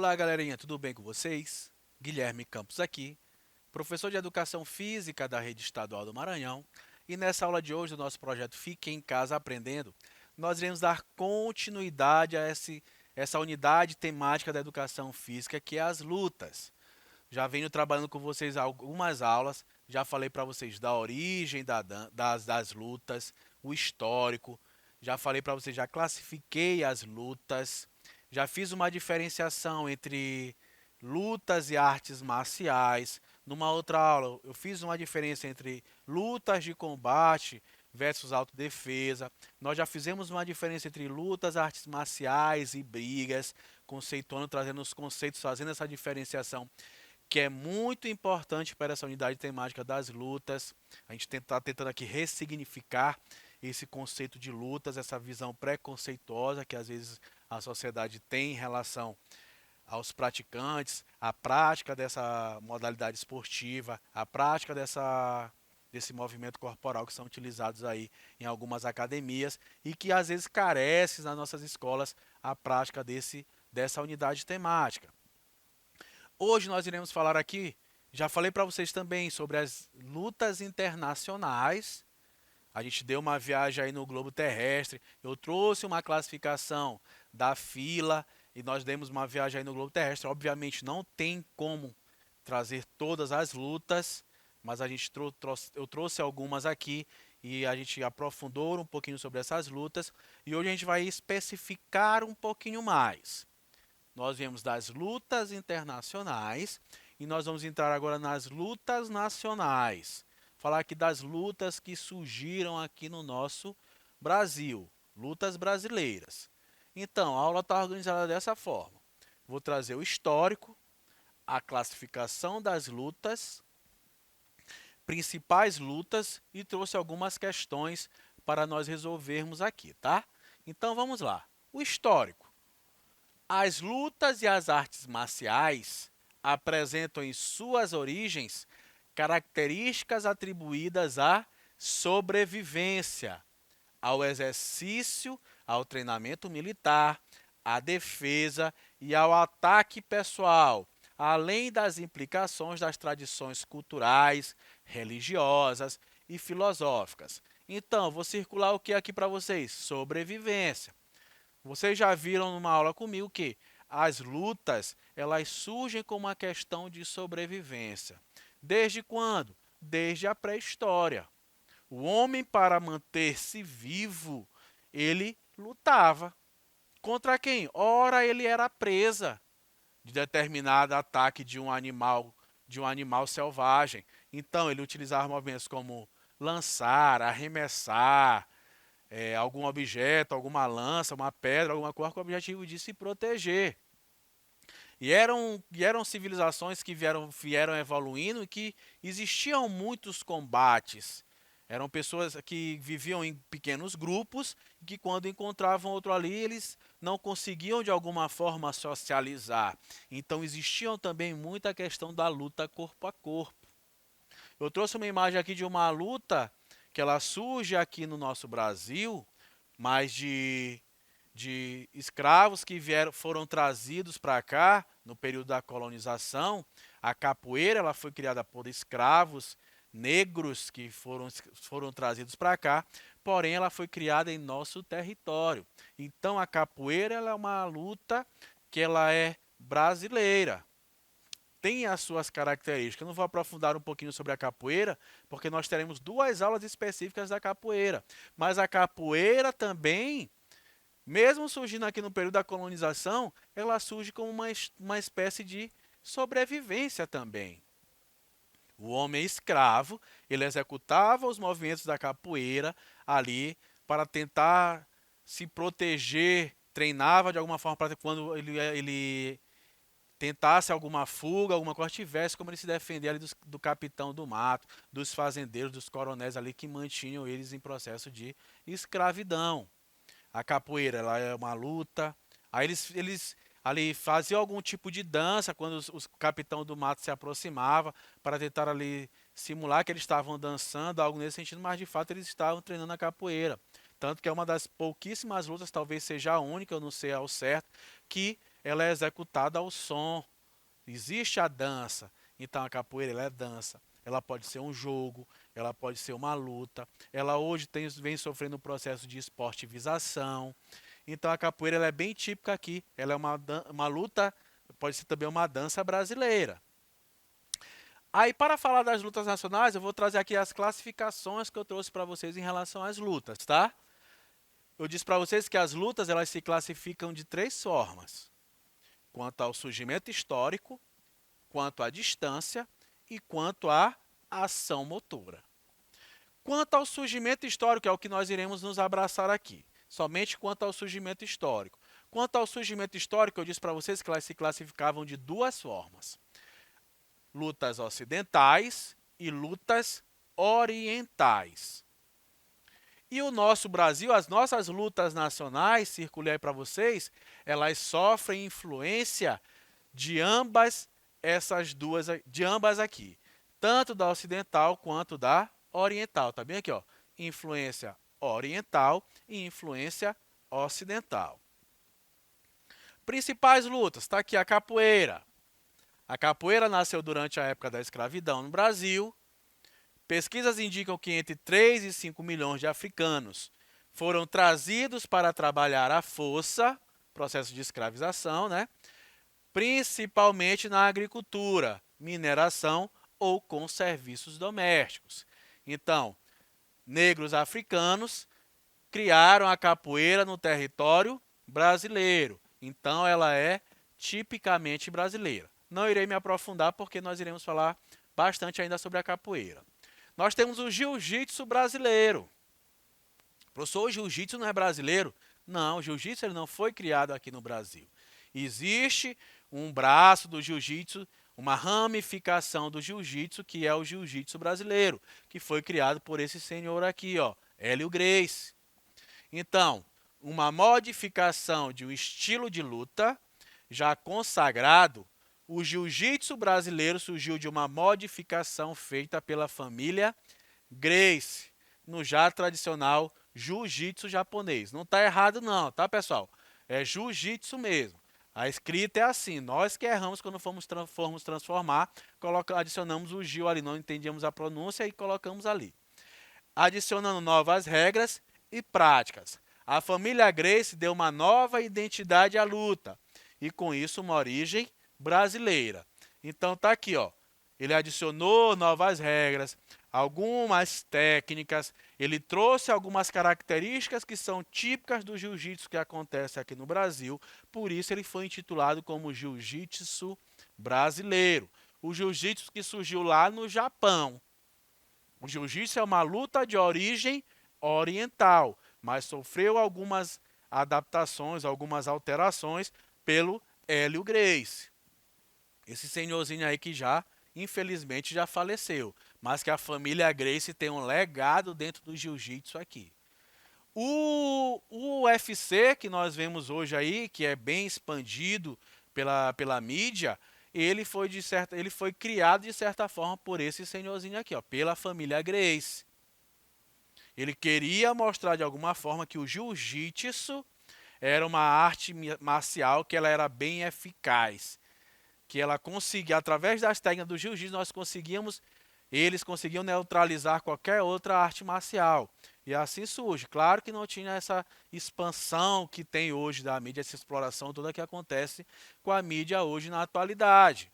Olá, galerinha, tudo bem com vocês? Guilherme Campos aqui, professor de Educação Física da Rede Estadual do Maranhão. E nessa aula de hoje do nosso projeto Fique em Casa Aprendendo, nós iremos dar continuidade a essa unidade temática da Educação Física, que é as lutas. Já venho trabalhando com vocês algumas aulas, já falei para vocês da origem das lutas, o histórico, já falei para vocês, já classifiquei as lutas, já fiz uma diferenciação entre lutas e artes marciais. Numa outra aula, eu fiz uma diferença entre lutas de combate versus autodefesa. Nós já fizemos uma diferença entre lutas, artes marciais e brigas, conceituando, trazendo os conceitos, fazendo essa diferenciação que é muito importante para essa unidade temática das lutas. A gente está tentando aqui ressignificar esse conceito de lutas, essa visão preconceituosa que às vezes a sociedade tem em relação aos praticantes, a prática dessa modalidade esportiva, a prática desse movimento corporal que são utilizados aí em algumas academias e que às vezes carece nas nossas escolas a prática dessa unidade temática. Hoje nós iremos falar aqui, já falei para vocês também sobre as lutas internacionais. A gente deu uma viagem aí no globo terrestre. Eu trouxe uma classificação da fila e nós demos uma viagem aí no globo terrestre. Obviamente não tem como trazer todas as lutas, mas eu trouxe algumas aqui e a gente aprofundou um pouquinho sobre essas lutas. E hoje a gente vai especificar um pouquinho mais. Nós viemos das lutas internacionais e nós vamos entrar agora nas lutas nacionais. Falar aqui das lutas que surgiram aqui no nosso Brasil, lutas brasileiras. Então, a aula está organizada dessa forma. Vou trazer o histórico, a classificação das lutas, principais lutas e trouxe algumas questões para nós resolvermos aqui, tá? Então, vamos lá. O histórico. As lutas e as artes marciais apresentam em suas origens características atribuídas à sobrevivência, ao exercício, ao treinamento militar, à defesa e ao ataque pessoal, além das implicações das tradições culturais, religiosas e filosóficas. Então, vou circular o que aqui para vocês? Sobrevivência. Vocês já viram numa aula comigo que as lutas, elas surgem como uma questão de sobrevivência. Desde quando? Desde a pré-história. O homem, para manter-se vivo, ele lutava. Contra quem? Ora, ele era presa de determinado ataque de um animal selvagem. Então, ele utilizava movimentos como lançar, arremessar, algum objeto, alguma lança, uma pedra, alguma coisa com o objetivo de se proteger. E eram civilizações que vieram evoluindo e que existiam muitos combates. Eram pessoas que viviam em pequenos grupos e que quando encontravam outro ali, eles não conseguiam de alguma forma socializar. Então existiam também muita questão da luta corpo a corpo. Eu trouxe uma imagem aqui de uma luta que ela surge aqui no nosso Brasil, mas de escravos que foram trazidos para cá no período da colonização. A capoeira ela foi criada por escravos negros que foram trazidos para cá, porém ela foi criada em nosso território. Então a capoeira ela é uma luta que ela é brasileira, tem as suas características. Eu não vou aprofundar um pouquinho sobre a capoeira, porque nós teremos duas aulas específicas da capoeira. Mas a capoeira também, mesmo surgindo aqui no período da colonização, ela surge como uma espécie de sobrevivência também. O homem escravo, ele executava os movimentos da capoeira ali para tentar se proteger, treinava de alguma forma para quando ele tentasse alguma fuga, alguma coisa, tivesse como ele se defender ali do capitão do mato, dos fazendeiros, dos coronéis ali que mantinham eles em processo de escravidão. A capoeira ela é uma luta. Aí eles ali faziam algum tipo de dança quando os capitão do mato se aproximava para tentar ali simular que eles estavam dançando, algo nesse sentido, mas de fato eles estavam treinando a capoeira. Tanto que é uma das pouquíssimas lutas, talvez seja a única, eu não sei ao certo, que ela é executada ao som. Existe a dança. Então a capoeira ela é dança. Ela pode ser um jogo, ela pode ser uma luta. Ela hoje vem sofrendo um processo de esportivização. Então a capoeira ela é bem típica aqui. Ela é uma luta, pode ser também uma dança brasileira. Aí, para falar das lutas nacionais, eu vou trazer aqui as classificações que eu trouxe para vocês em relação às lutas, tá? Eu disse para vocês que as lutas elas se classificam de três formas: quanto ao surgimento histórico, quanto à distância e quanto à ação motora. Quanto ao surgimento histórico, é o que nós iremos nos abraçar aqui, somente quanto ao surgimento histórico. Quanto ao surgimento histórico, eu disse para vocês que elas se classificavam de duas formas: lutas ocidentais e lutas orientais. E o nosso Brasil, as nossas lutas nacionais, circulei aí para vocês, elas sofrem influência de ambas aqui, tanto da ocidental quanto da oriental. Tá bem aqui, ó, influência oriental e influência ocidental. Principais lutas, está aqui a capoeira. A capoeira nasceu durante a época da escravidão no Brasil. Pesquisas indicam que entre 3 e 5 milhões de africanos foram trazidos para trabalhar à força, processo de escravização, né? Principalmente na agricultura, mineração ou com serviços domésticos. Então, negros africanos criaram a capoeira no território brasileiro. Então, ela é tipicamente brasileira. Não irei me aprofundar porque nós iremos falar bastante ainda sobre a capoeira. Nós temos o jiu-jitsu brasileiro. Professor, o jiu-jitsu não é brasileiro? Não, o jiu-jitsu ele não foi criado aqui no Brasil. Existe um braço do jiu-jitsu, uma ramificação do jiu-jitsu, que é o jiu-jitsu brasileiro, que foi criado por esse senhor aqui, ó, Hélio Gracie. Então, uma modificação de um estilo de luta já consagrado. O jiu-jitsu brasileiro surgiu de uma modificação feita pela família Gracie, no já tradicional jiu-jitsu japonês. Não está errado não, tá, pessoal? É jiu-jitsu mesmo. A escrita é assim, nós que erramos quando formos transformar, adicionamos o Gil ali, não entendíamos a pronúncia e colocamos ali. Adicionando novas regras e práticas. A família Gracie deu uma nova identidade à luta e com isso uma origem brasileira. Então tá aqui, ó. Ele adicionou novas regras, algumas técnicas, ele trouxe algumas características que são típicas do jiu-jitsu que acontece aqui no Brasil, por isso ele foi intitulado como jiu-jitsu brasileiro. O jiu-jitsu que surgiu lá no Japão. O jiu-jitsu é uma luta de origem oriental, mas sofreu algumas adaptações, algumas alterações pelo Hélio Gracie. Esse senhorzinho aí que já, infelizmente, já faleceu, mas que a família Gracie tem um legado dentro do jiu-jitsu aqui. O UFC que nós vemos hoje aí, que é bem expandido pela mídia, ele foi criado de certa forma por esse senhorzinho aqui, ó, pela família Gracie. Ele queria mostrar de alguma forma que o jiu-jitsu era uma arte marcial que ela era bem eficaz, que ela conseguia, através das técnicas do jiu-jitsu, eles conseguiam neutralizar qualquer outra arte marcial. E assim surge. Claro que não tinha essa expansão que tem hoje da mídia, essa exploração toda que acontece com a mídia hoje na atualidade.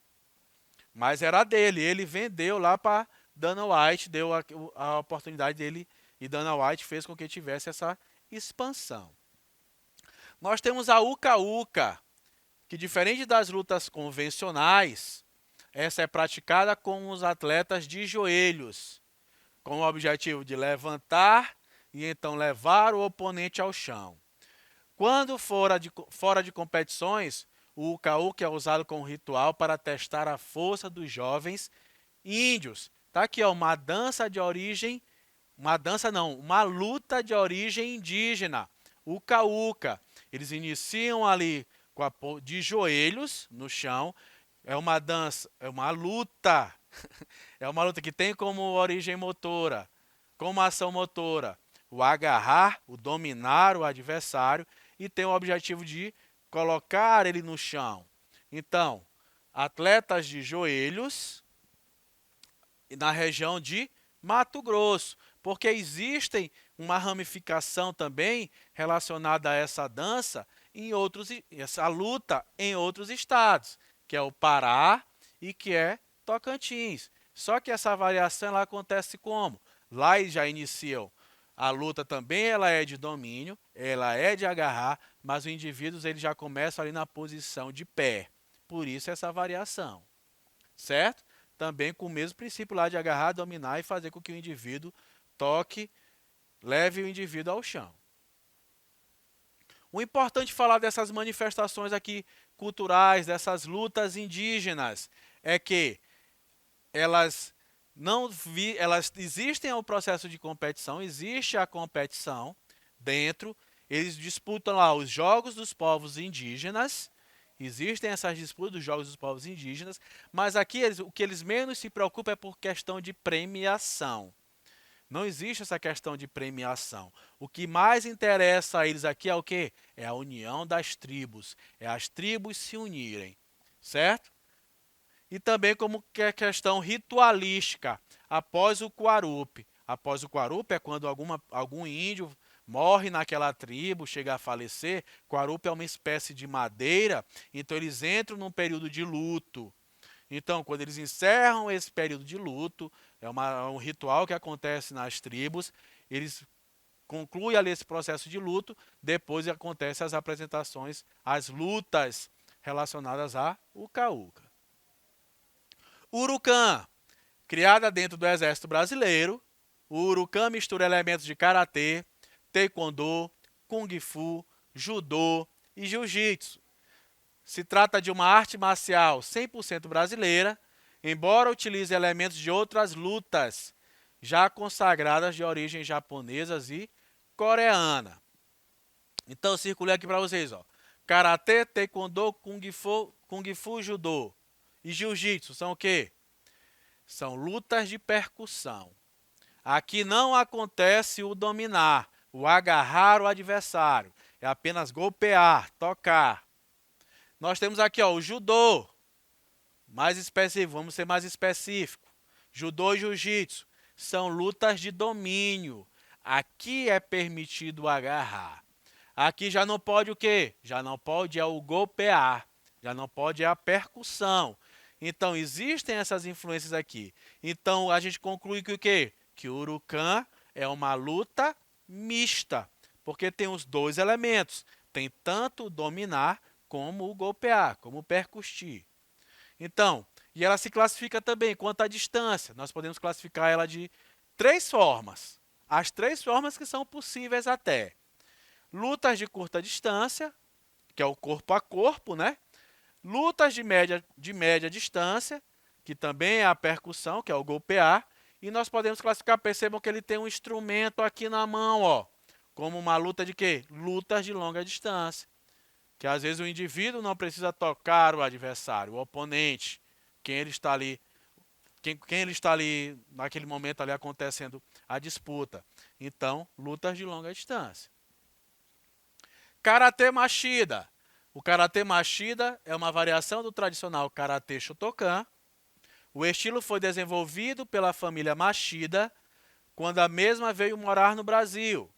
Mas era dele, ele vendeu lá para Dana White, deu a oportunidade dele e Dana White fez com que tivesse essa expansão. Nós temos a Uka-Uka, que diferente das lutas convencionais, essa é praticada com os atletas de joelhos, com o objetivo de levantar e então levar o oponente ao chão. Quando fora de competições, o Uka-Uka é usado como ritual para testar a força dos jovens índios. Tá aqui, ó, uma luta de origem indígena, Uka-Uka. Eles iniciam ali de joelhos no chão. É uma dança, é uma luta. É uma luta que tem como origem motora, como ação motora, o agarrar, o dominar o adversário e tem o objetivo de colocar ele no chão. Então, atletas de joelhos na região de Mato Grosso, porque existem uma ramificação também relacionada a essa dança essa luta em outros estados, que é o Pará e que é Tocantins. Só que essa variação ela acontece como? Lá eles já iniciam a luta também, ela é de domínio, ela é de agarrar, mas os indivíduos eles já começam ali na posição de pé. Por isso essa variação, certo? Também com o mesmo princípio lá de agarrar, dominar e fazer com que o indivíduo toque, leve o indivíduo ao chão. O importante falar dessas manifestações aqui culturais, dessas lutas indígenas, é que elas elas existem ao processo de competição, existe a competição dentro, eles disputam lá os jogos dos povos indígenas, existem essas disputas dos jogos dos povos indígenas, mas aqui o que eles menos se preocupam é por questão de premiação. Não existe essa questão de premiação. O que mais interessa a eles aqui é o quê? É a união das tribos, é as tribos se unirem, certo? E também como que é questão ritualística, após o Quarup. Após o Quarup é quando algum índio morre naquela tribo, chega a falecer. Quarup é uma espécie de madeira, então eles entram num período de luto. Então, quando eles encerram esse período de luto, é um ritual que acontece nas tribos, eles concluem ali esse processo de luto, depois acontecem as apresentações, as lutas relacionadas a Uca-Uca. Urucã, criada dentro do Exército Brasileiro, o Urucã mistura elementos de karatê, taekwondo, kung fu, judô e jiu-jitsu. Se trata de uma arte marcial 100% brasileira, embora utilize elementos de outras lutas já consagradas de origem japonesas e coreana. Então, eu circulei aqui para vocês, ó. Karatê, taekwondo, kung fu, judô e jiu-jitsu são o quê? São lutas de percussão. Aqui não acontece o dominar, o agarrar o adversário. É apenas golpear, tocar. Nós temos aqui ó, o judô, mais específico, vamos ser mais específico. Judô e jiu-jitsu são lutas de domínio. Aqui é permitido agarrar. Aqui já não pode o quê? Já não pode é o golpear, já não pode é a percussão. Então existem essas influências aqui. Então a gente conclui que o quê? Que o Urucã é uma luta mista, porque tem os dois elementos. Tem tanto o dominar como o golpear, como o percutir. Então, e ela se classifica também quanto à distância. Nós podemos classificar ela de três formas. As três formas que são possíveis até. Lutas de curta distância, que é o corpo a corpo, né? Lutas de média distância, que também é a percussão, que é o golpear. E nós podemos classificar, percebam que ele tem um instrumento aqui na mão, ó, como uma luta de quê? Lutas de longa distância. Que às vezes o indivíduo não precisa tocar o adversário, o oponente, quem ele está ali naquele momento ali acontecendo a disputa. Então, lutas de longa distância. Karatê Machida. O Karatê Machida é uma variação do tradicional Karatê Shotokan. O estilo foi desenvolvido pela família Machida quando a mesma veio morar no Brasil.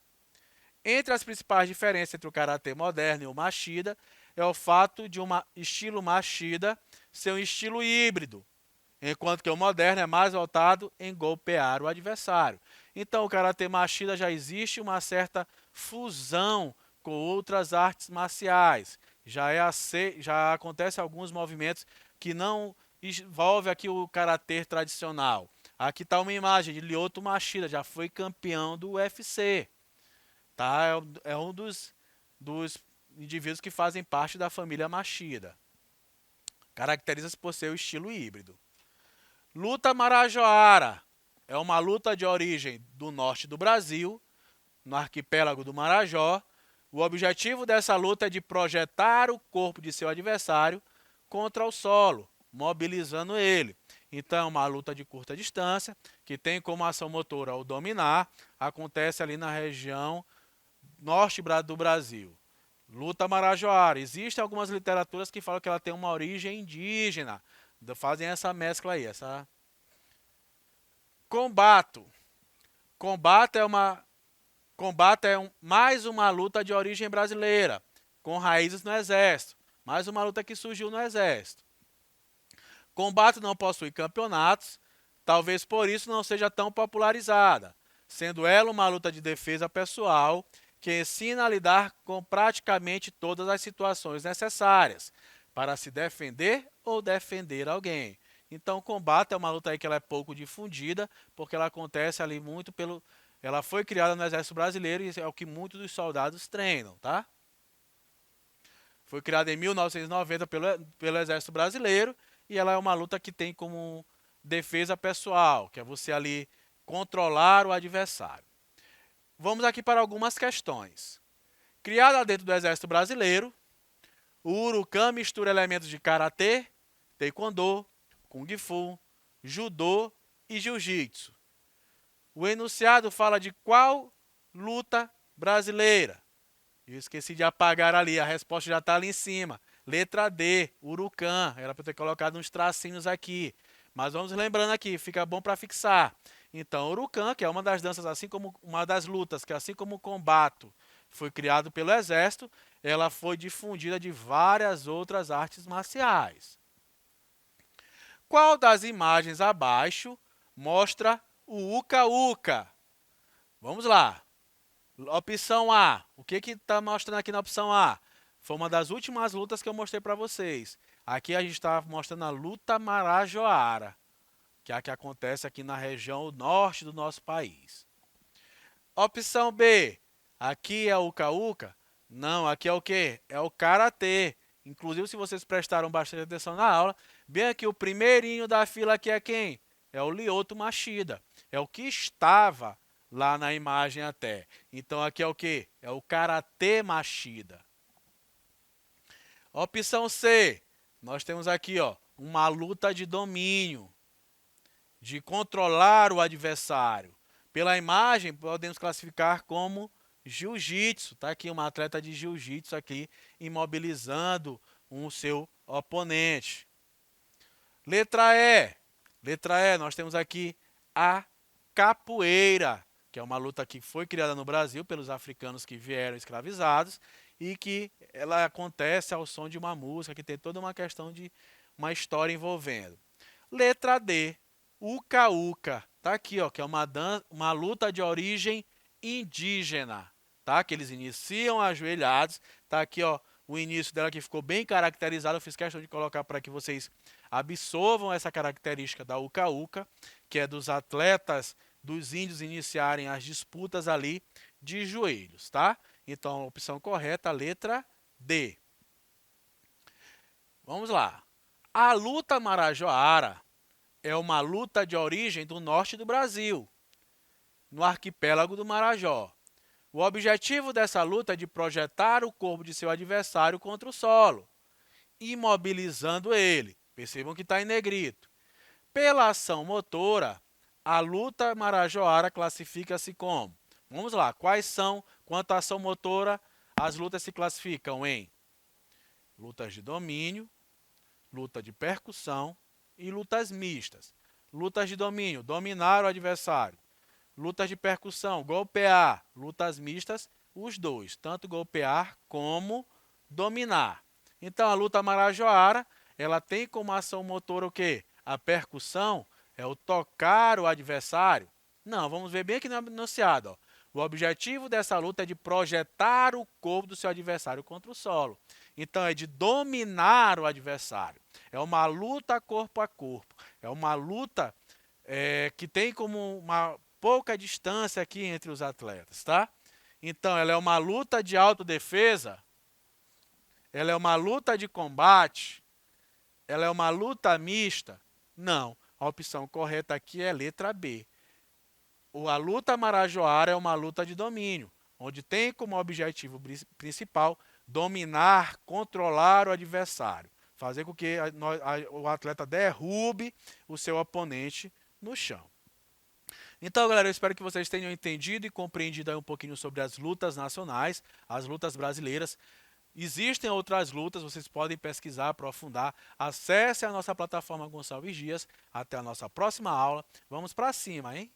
Entre as principais diferenças entre o karatê moderno e o Machida é o fato de um estilo Machida ser um estilo híbrido, enquanto que o moderno é mais voltado em golpear o adversário. Então, o karatê Machida já existe uma certa fusão com outras artes marciais. Já acontece alguns movimentos que não envolvem aqui o karatê tradicional. Aqui está uma imagem de Lyoto Machida, já foi campeão do UFC. Tá? É um dos indivíduos que fazem parte da família Machida. Caracteriza-se por ser o estilo híbrido. Luta Marajoara é uma luta de origem do norte do Brasil, no arquipélago do Marajó. O objetivo dessa luta é de projetar o corpo de seu adversário contra o solo, mobilizando ele. Então, é uma luta de curta distância, que tem como ação motora o dominar, acontece ali na região norte do Brasil. Luta marajoara. Existem algumas literaturas que falam que ela tem uma origem indígena. Fazem essa mescla aí. Combato. Combate é mais uma luta de origem brasileira, com raízes no Exército. Mais uma luta que surgiu no Exército. Combate não possui campeonatos, talvez por isso não seja tão popularizada, sendo ela uma luta de defesa pessoal que ensina a lidar com praticamente todas as situações necessárias para se defender ou defender alguém. Então, o combate é uma luta aí que ela é pouco difundida, porque ela acontece ali muito pelo... Ela foi criada no Exército Brasileiro e é o que muitos dos soldados treinam, tá? Foi criada em 1990 pelo Exército Brasileiro e ela é uma luta que tem como defesa pessoal, que é você ali controlar o adversário. Vamos aqui para algumas questões. Criada dentro do Exército Brasileiro, o Urukan mistura elementos de karatê, taekwondo, kung fu, judô e jiu-jitsu. O enunciado fala de qual luta brasileira? Eu esqueci de apagar ali, a resposta já está ali em cima. Letra D, Urukan. Era para ter colocado uns tracinhos aqui. Mas vamos lembrando aqui, fica bom para fixar. Então, Urukan, que é uma das danças, assim como uma das lutas, que assim como o combate foi criado pelo Exército, ela foi difundida de várias outras artes marciais. Qual das imagens abaixo mostra o Uka-Uka? Vamos lá. Opção A. O que está mostrando aqui na opção A? Foi uma das últimas lutas que eu mostrei para vocês. Aqui a gente está mostrando a luta marajoara, que é a que acontece aqui na região norte do nosso país. Opção B. Aqui é o Uka-Uka? Não, aqui é o quê? É o Karatê. Inclusive, se vocês prestaram bastante atenção na aula, bem aqui o primeirinho da fila aqui é quem? É o Lyoto Machida. É o que estava lá na imagem até. Então aqui é o que? É o Karatê Machida. Opção C. Nós temos aqui, ó, uma luta de domínio, de controlar o adversário. Pela imagem, podemos classificar como jiu-jitsu. Tá aqui uma atleta de jiu-jitsu aqui imobilizando o seu oponente. Letra E. Letra E, nós temos aqui a capoeira, que é uma luta que foi criada no Brasil pelos africanos que vieram escravizados e que ela acontece ao som de uma música que tem toda uma questão de uma história envolvendo. Letra D, Uka-Uka, tá aqui, ó, que é uma luta de origem indígena, tá? Que eles iniciam ajoelhados, tá aqui, ó, o início dela que ficou bem caracterizado, eu fiz questão de colocar para que vocês absorvam essa característica da Uka-Uka, que é dos atletas dos índios iniciarem as disputas ali de joelhos, tá? Então, a opção correta, a letra D. Vamos lá. A luta marajoara é uma luta de origem do norte do Brasil, no arquipélago do Marajó. O objetivo dessa luta é de projetar o corpo de seu adversário contra o solo, imobilizando ele. Percebam que está em negrito. Pela ação motora, a luta marajoara classifica-se como? Vamos lá, quais são, quanto à ação motora, as lutas se classificam em lutas de domínio, luta de percussão e lutas mistas. Lutas de domínio, dominar o adversário. Lutas de percussão, golpear. Lutas mistas, os dois, tanto golpear como dominar. Então, a luta marajoara, ela tem como ação motora o quê? A percussão é o tocar o adversário. Não, vamos ver bem aqui no enunciado. Ó. O objetivo dessa luta é de projetar o corpo do seu adversário contra o solo. Então, é de dominar o adversário. É uma luta corpo a corpo. É uma luta que tem como uma pouca distância aqui entre os atletas, tá? Então, ela é uma luta de autodefesa, ela é uma luta de combate, ela é uma luta mista? Não. A opção correta aqui é a letra B. A luta marajoara é uma luta de domínio, onde tem como objetivo principal dominar, controlar o adversário, fazer com que o atleta derrube o seu oponente no chão. Então, galera, eu espero que vocês tenham entendido e compreendido aí um pouquinho sobre as lutas nacionais, as lutas brasileiras. Existem outras lutas, vocês podem pesquisar, aprofundar. Acesse a nossa plataforma Gonçalves Dias. Até a nossa próxima aula. Vamos para cima, hein?